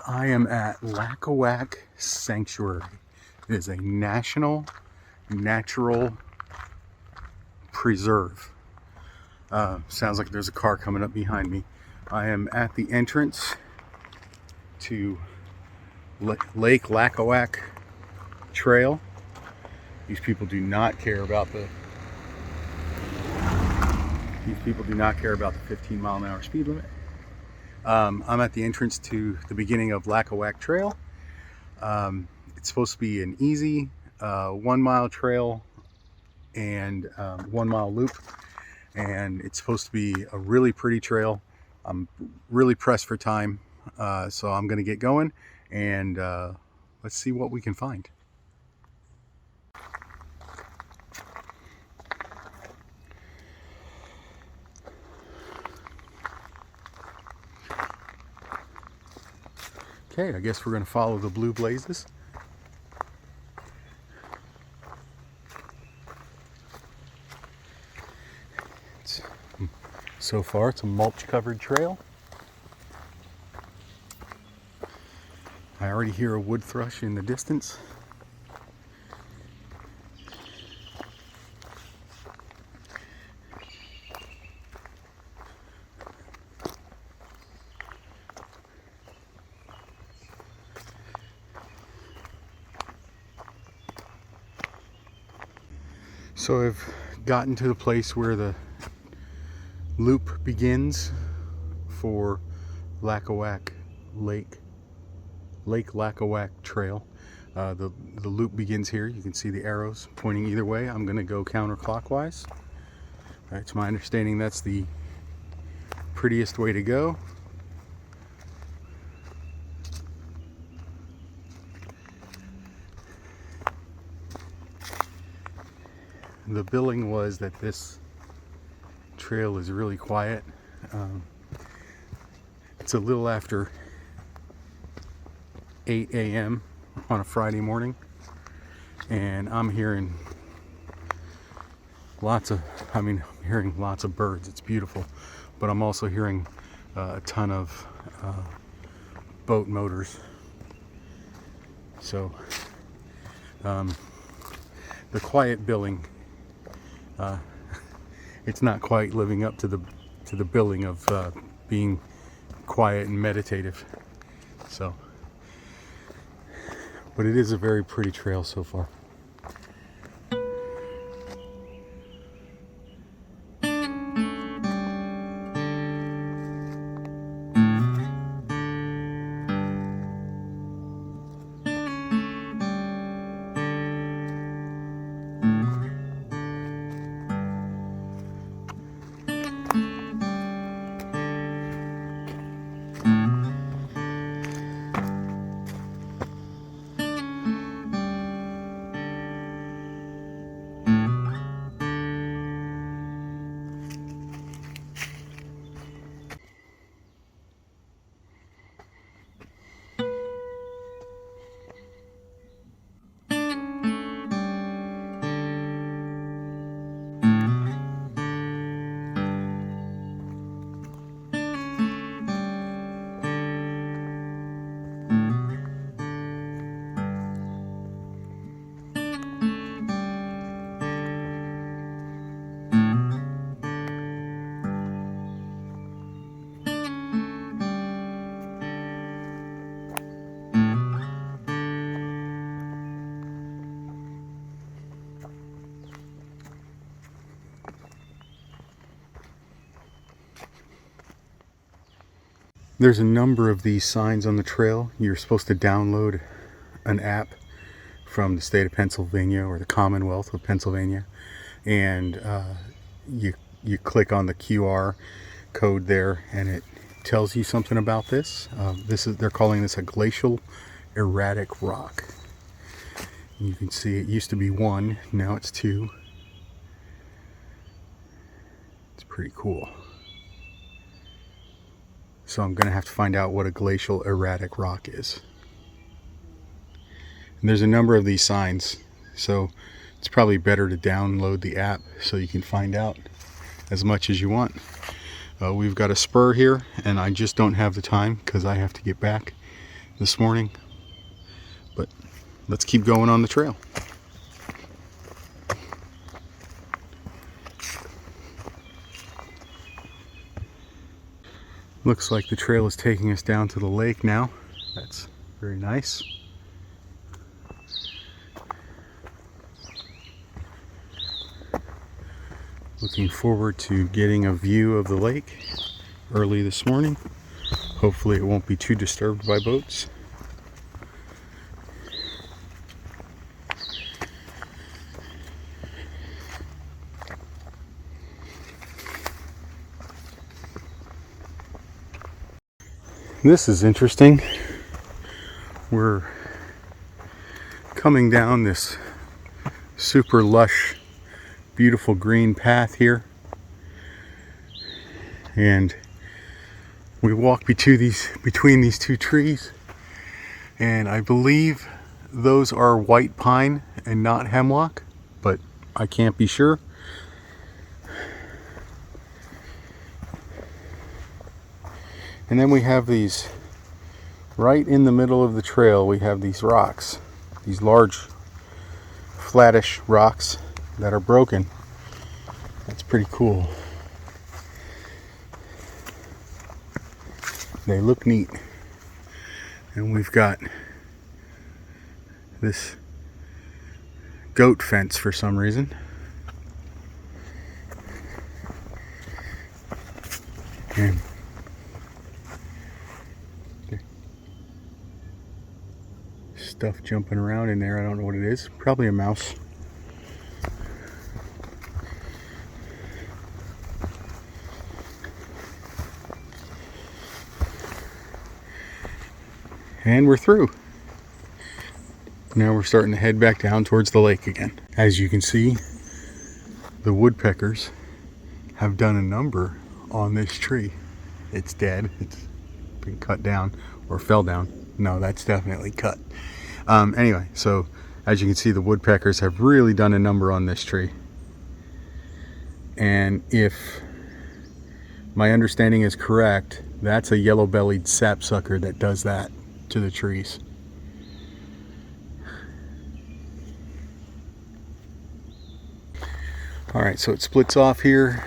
I am at Lacawac Sanctuary. It is a national natural preserve. Sounds like there's a car coming up behind me. I am at the entrance to Lake Lacawac Trail. These people do not care about the 15-mile-an-hour speed limit. I'm at the entrance to the beginning of Lacawac Trail. It's supposed to be an easy 1 mile trail and 1 mile loop, and it's supposed to be a really pretty trail. I'm really pressed for time, so I'm gonna get going and let's see what we can find. Okay, I guess we're going to follow the blue blazes. So far, it's a mulch-covered trail. I already hear a wood thrush in the distance. So I've gotten to the place where the loop begins for Lacawac Lake Lacawac Trail. The loop begins here. You can see the arrows pointing either way. I'm going to go counterclockwise. It's my understanding that's the prettiest way to go. The billing was that this trail is really quiet. It's a little after 8 a.m. on a Friday morning, and I'm hearing lots of birds. It's beautiful, but I'm also hearing a ton of boat motors. So the quiet billing, it's not quite living up to the billing of being quiet and meditative. So, but it is a very pretty trail so far. There's a number of these signs on the trail. You're supposed to download an app from the state of Pennsylvania or the Commonwealth of Pennsylvania, and you click on the QR code there, and it tells you something about this. They're calling this a glacial erratic rock. You can see it used to be 1, now it's 2. It's pretty cool. So I'm going to have to find out what a glacial erratic rock is. And there's a number of these signs, so it's probably better to download the app so you can find out as much as you want. We've got a spur here, and I just don't have the time because I have to get back this morning, but let's keep going on the trail. Looks like the trail is taking us down to the lake now. That's very nice. Looking forward to getting a view of the lake early this morning. Hopefully it won't be too disturbed by boats. This is interesting. We're coming down this super lush, beautiful green path here, and we walk between these two trees, and I believe those are white pine and not hemlock, but I can't be sure. And then we have these, right in the middle of the trail, we have these rocks, these large flattish rocks that are broken. That's pretty cool. They look neat. And we've got this goat fence for some reason. And stuff jumping around in there. I don't know what it is. Probably a mouse. And we're through. Now we're starting to head back down towards the lake again. As you can see, the woodpeckers have done a number on this tree. It's dead. It's been cut down or fell down. No, that's definitely cut. Anyway, so as you can see, the woodpeckers have really done a number on this tree. And if my understanding is correct, that's a yellow-bellied sapsucker that does that to the trees. All right, so it splits off here.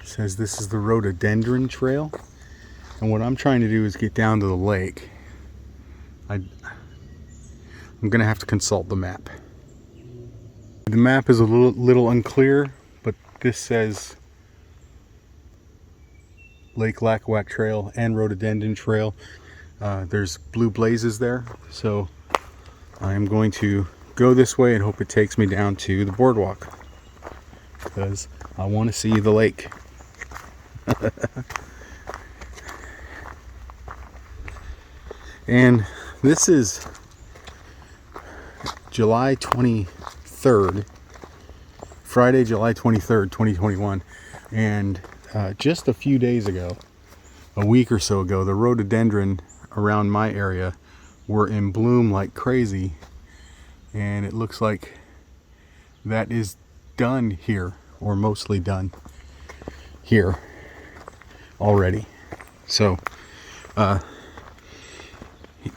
It says this is the rhododendron trail, and what I'm trying to do is get down to the lake. I'm gonna have to consult the map. The map is a little unclear, but this says Lake Lacawac Trail and Rhododendron Trail. There's blue blazes there, so I'm going to go this way and hope it takes me down to the boardwalk, because I want to see the lake. And this is July 23rd, Friday, July 23rd, 2021, and just a few days ago, a week or so ago, the rhododendron around my area were in bloom like crazy, and it looks like that is done here, or mostly done here already. So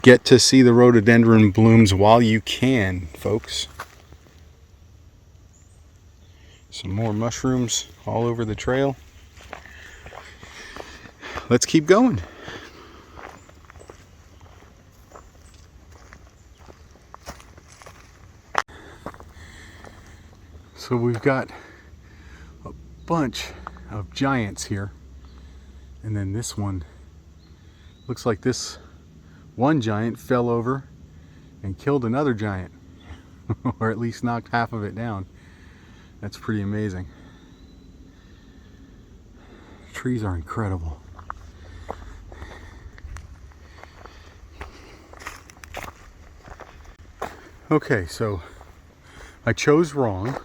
get to see the rhododendron blooms while you can, folks. Some more mushrooms all over the trail. Let's keep going. So we've got a bunch of giants here, and then this one looks like this one giant fell over and killed another giant, or at least knocked half of it down. That's pretty amazing. Trees are incredible. Okay, so I chose wrong.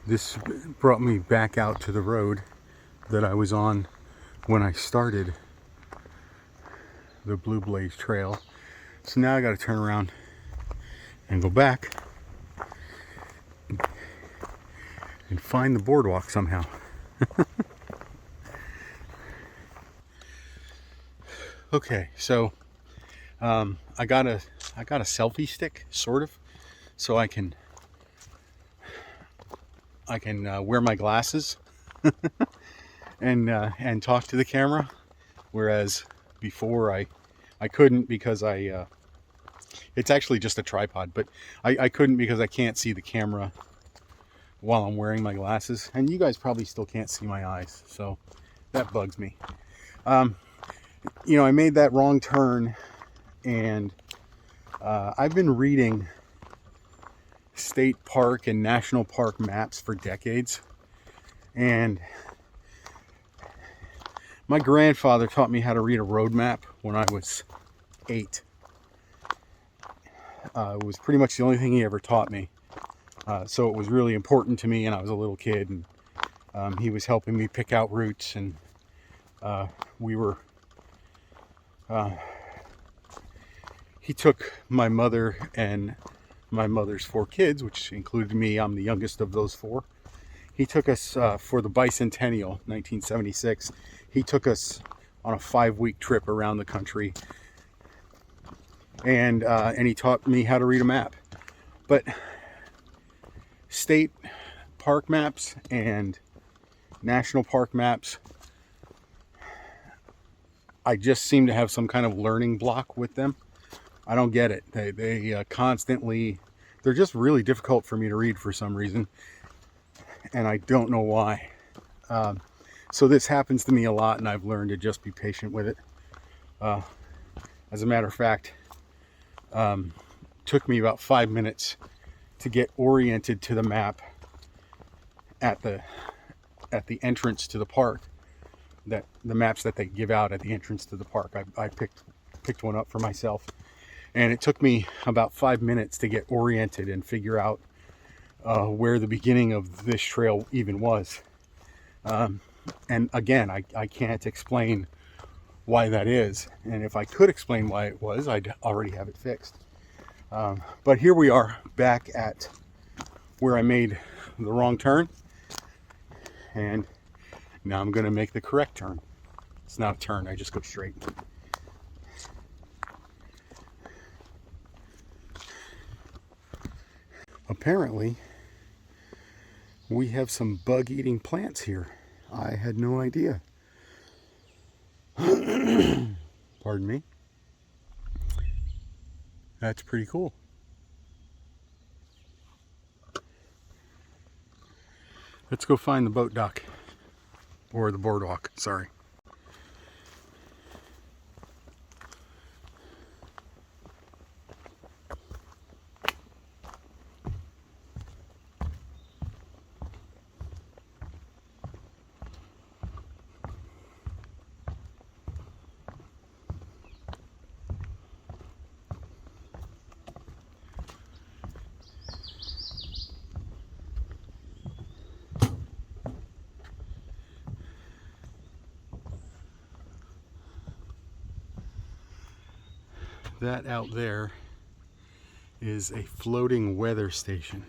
This brought me back out to the road that I was on when I started the Blue Blaze Trail. So now I got to turn around and go back and find the boardwalk somehow. Okay, so I got a selfie stick, sort of, so I can wear my glasses and talk to the camera, whereas before I couldn't because it's actually just a tripod, but I couldn't because I can't see the camera while I'm wearing my glasses, and you guys probably still can't see my eyes, so that bugs me. You know, I made that wrong turn, and I've been reading state park and national park maps for decades, and my grandfather taught me how to read a road map when I was 8. It was pretty much the only thing he ever taught me. So it was really important to me, and I was a little kid, and he was helping me pick out routes, and he took my mother and my mother's 4 kids, which included me. I'm the youngest of those 4. He took us for the bicentennial, 1976. He took us on a 5-week trip around the country, and he taught me how to read a map. But state park maps and national park maps, I just seem to have some kind of learning block with them. I don't get it. They constantly, they're just really difficult for me to read for some reason, and I don't know why. So this happens to me a lot, and I've learned to just be patient with it. As a matter of fact, took me about 5 minutes to get oriented to the map at the entrance to the park. That the maps that they give out at the entrance to the park, I picked one up for myself, and it took me about 5 minutes to get oriented and figure out where the beginning of this trail even was. And again, I can't explain why that is, and if I could explain why it was, I'd already have it fixed. But here we are back at where I made the wrong turn, and now I'm going to make the correct turn. It's not a turn, I just go straight. Apparently, we have some bug-eating plants here. I had no idea. Pardon me. That's pretty cool. Let's go find the boat dock. Or the boardwalk, sorry. That out there is a floating weather station.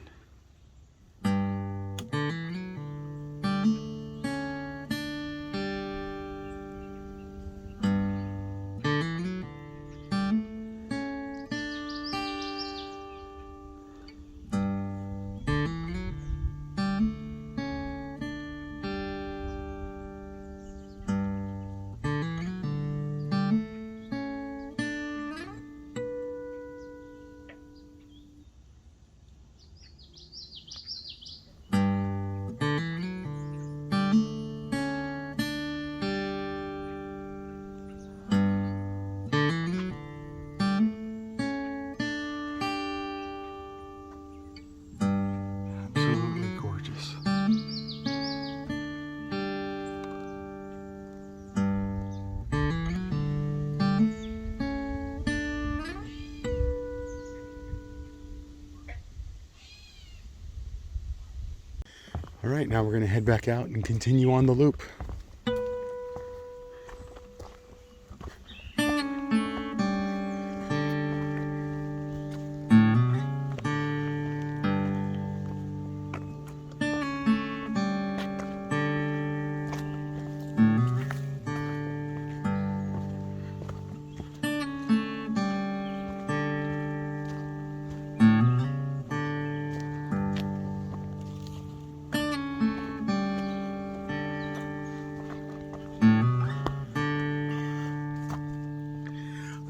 Absolutely gorgeous. All right, now we're going to head back out and continue on the loop.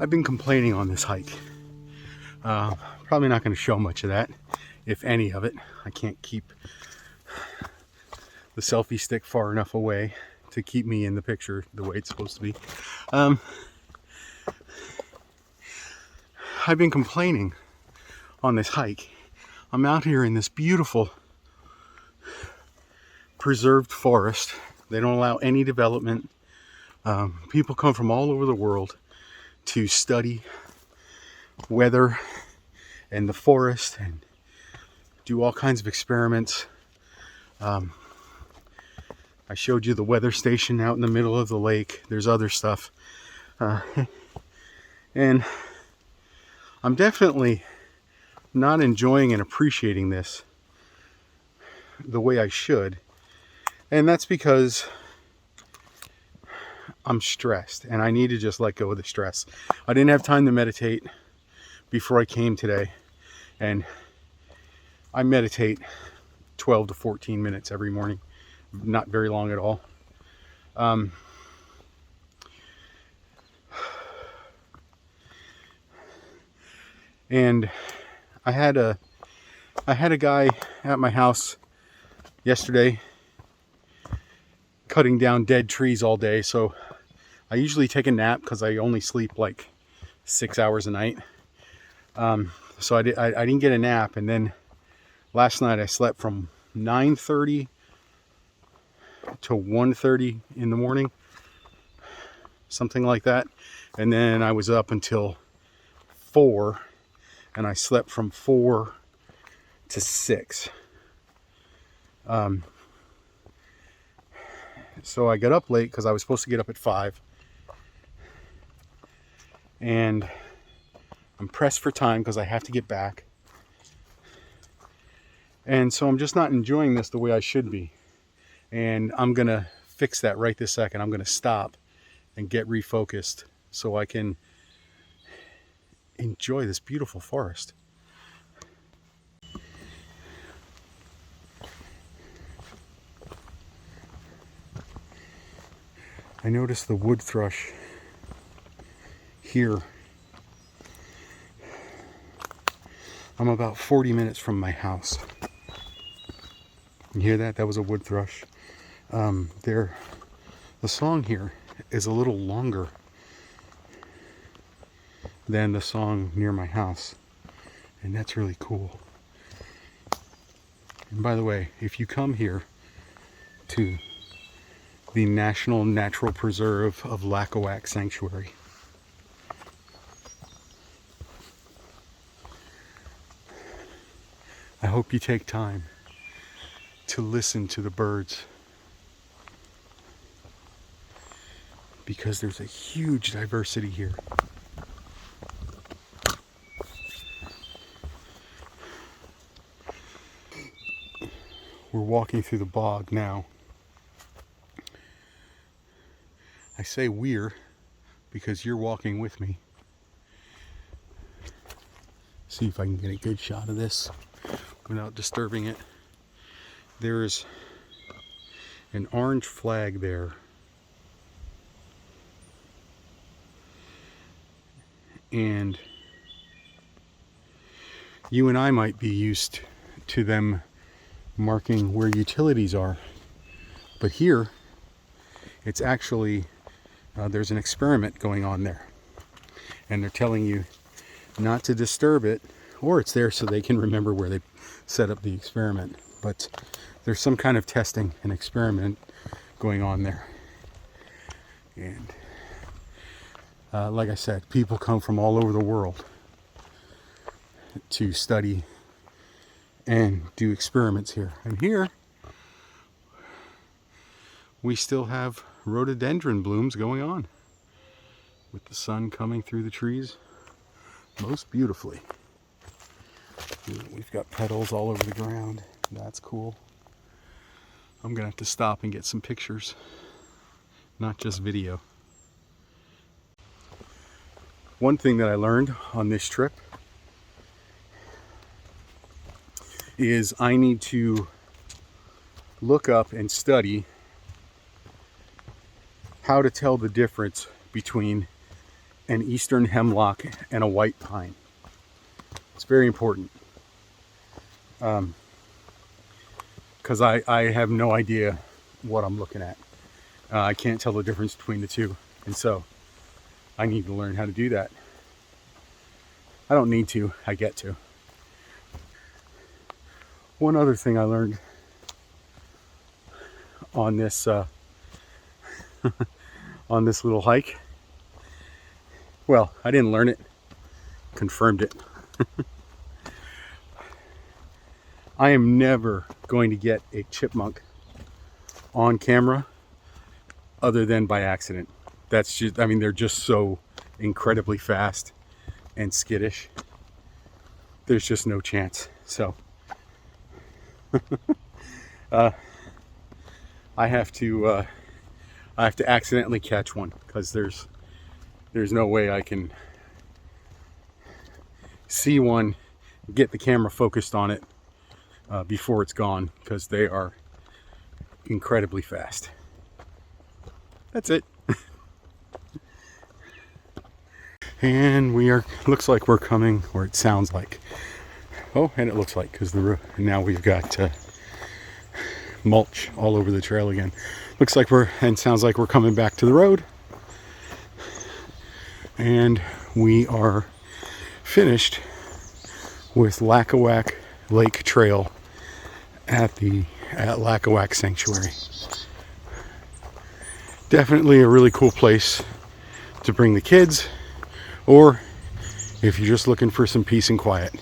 I've been complaining on this hike. Probably not going to show much of that, if any of it. I can't keep the selfie stick far enough away to keep me in the picture the way it's supposed to be. I've been complaining on this hike. I'm out here in this beautiful preserved forest. They don't allow any development. People come from all over the world to study weather and the forest and do all kinds of experiments. I showed you the weather station out in the middle of the lake. There's other stuff. And I'm definitely not enjoying and appreciating this the way I should. And that's because I'm stressed and I need to just let go of the stress. I didn't have time to meditate before I came today. And I meditate 12 to 14 minutes every morning. Not very long at all. And I had a guy at my house yesterday cutting down dead trees all day. So I usually take a nap because I only sleep like 6 hours a night. So I didn't get a nap, and then last night I slept from 9:30 to 1:30 in the morning, something like that. And then I was up until 4, and I slept from 4 to 6. So I got up late because I was supposed to get up at 5. And I'm pressed for time because I have to get back. And so I'm just not enjoying this the way I should be. And I'm going to fix that right this second. I'm going to stop and get refocused so I can enjoy this beautiful forest. I noticed the wood thrush here. I'm about 40 minutes from my house. You hear that? That was a wood thrush. The song here is a little longer than the song near my house. And that's really cool. And by the way, if you come here to the National Natural Preserve of Lacawac Sanctuary, I hope you take time to listen to the birds, because there's a huge diversity here. We're walking through the bog now. I say we're because you're walking with me. See if I can get a good shot of this without disturbing it. There's an orange flag there. And you and I might be used to them marking where utilities are. But here, it's actually, there's an experiment going on there. And they're telling you not to disturb it, or it's there so they can remember where they set up the experiment. But there's some kind of testing and experiment going on there. And like I said, people come from all over the world to study and do experiments here. And here, we still have rhododendron blooms going on with the sun coming through the trees most beautifully. We've got petals all over the ground. That's cool. I'm gonna have to stop and get some pictures, not just video. One thing that I learned on this trip is I need to look up and study how to tell the difference between an eastern hemlock, and a white pine. It's very important. Because I have no idea what I'm looking at. I can't tell the difference between the two. And so I need to learn how to do that. I don't need to, I get to. One other thing I learned on this on this little hike. Well, I didn't learn it, confirmed it. I am never going to get a chipmunk on camera other than by accident. That's just, I mean, they're just so incredibly fast and skittish. There's just no chance. So I have to accidentally catch one, because there's no way I can see one, get the camera focused on it before it's gone, because they are incredibly fast. That's it. And looks like we're coming, or it sounds like. Oh, and it looks like, because now we've got mulch all over the trail again. Looks like and sounds like we're coming back to the road. And we are finished with Lacawac Lake Trail at Lacawac Sanctuary. Definitely a really cool place to bring the kids, or if you're just looking for some peace and quiet.